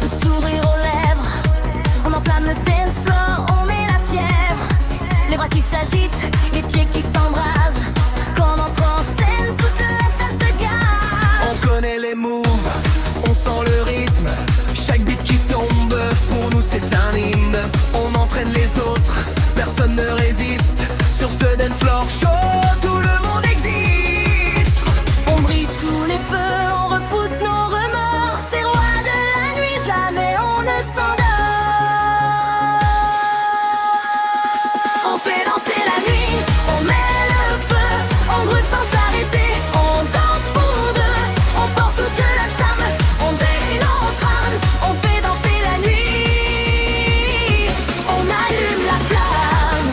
le sourire aux lèvres. On enflamme le dance floor, on met la fièvre. Les bras qui s'agitent, les pieds qui s'embrasent. Quand on entre en scène, toute la salle se gâche. On connaît les moves, on sent le rythme. Chaque beat qui tombe, pour nous c'est un hymne. On entraîne les autres, personne ne résiste. Sur ce dance floor show, tout le monde existe. On brille sous les feux, on repousse nos remords. C'est roi de la nuit, jamais on ne s'endort. On fait danser la nuit, on met le feu, on brûle sans s'arrêter, on danse pour deux, on porte toute la somme, on défie notre âme, on fait danser la nuit, on allume la flamme.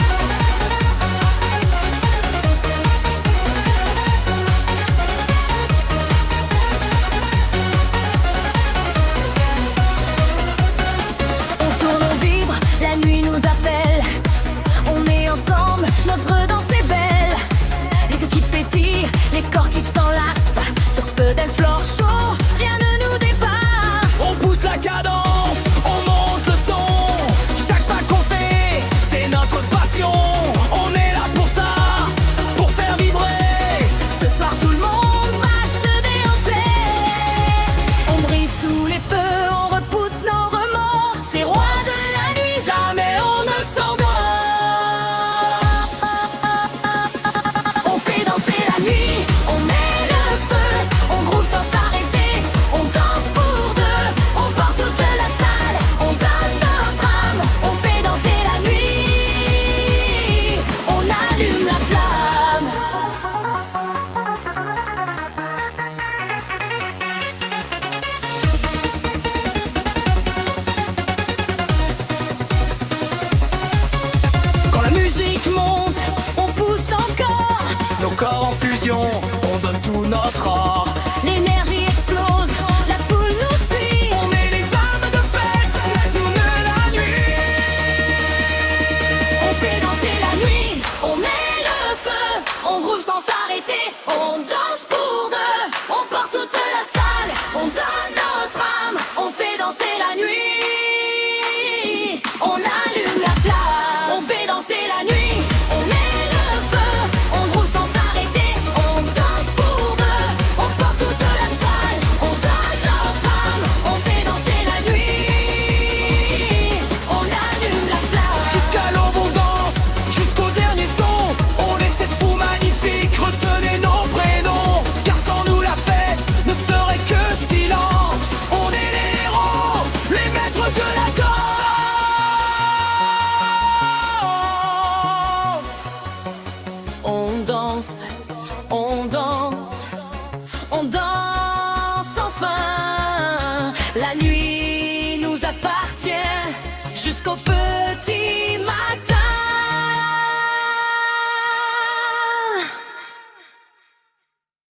On tourne, on vibre, la nuit nous appelle. On est ensemble, notre danse est belle. Les yeux qui pétillent, les corps qui s'enlacent. Sur ce dance floor show, rien ne nous dépasse. On pousse la cadence, on monte le son. Chaque pas qu'on fait, c'est notre passion. On est là pour ça, pour faire vibrer. Ce soir tout le monde va se déhancher. On brille sous les feux, on repousse nos remords. C'est roi de la nuit, jamais on ne s'endort. On fait danser la nuit, on met le feu, on groove sans s'arrêter, on danse pour deux, on porte toute la salle, on donne notre âme, on fait danser la nuit, on allume la flamme. Quand la musique monte, On pousse encore, nos corps en fusion, on donne tout notre or. l'énergie explose, la foule nous suit. On est les âmes de fête, toute la nuit. On fait danser la nuit, on met le feu, on groove sans s'arrêter, on danse pour deux, on porte toute la salle, on donne notre âme, on fait danser la nuit, on allume la flamme. On fait danser la nuit, on met le feu, on groove sans s'arrêter, on danse pour deux, on porte toute la salle, on donne notre âme, on fait danser la nuit, on allume la flamme. Jusqu'à l'aube on danse, jusqu'au dernier son. On est ces fous magnifiques, retenez nos prénoms. Car sans nous la fête ne serait que silence. On est les héros, les maîtres de la danse. On danse, on danse, on danse enfin. La nuit nous appartient.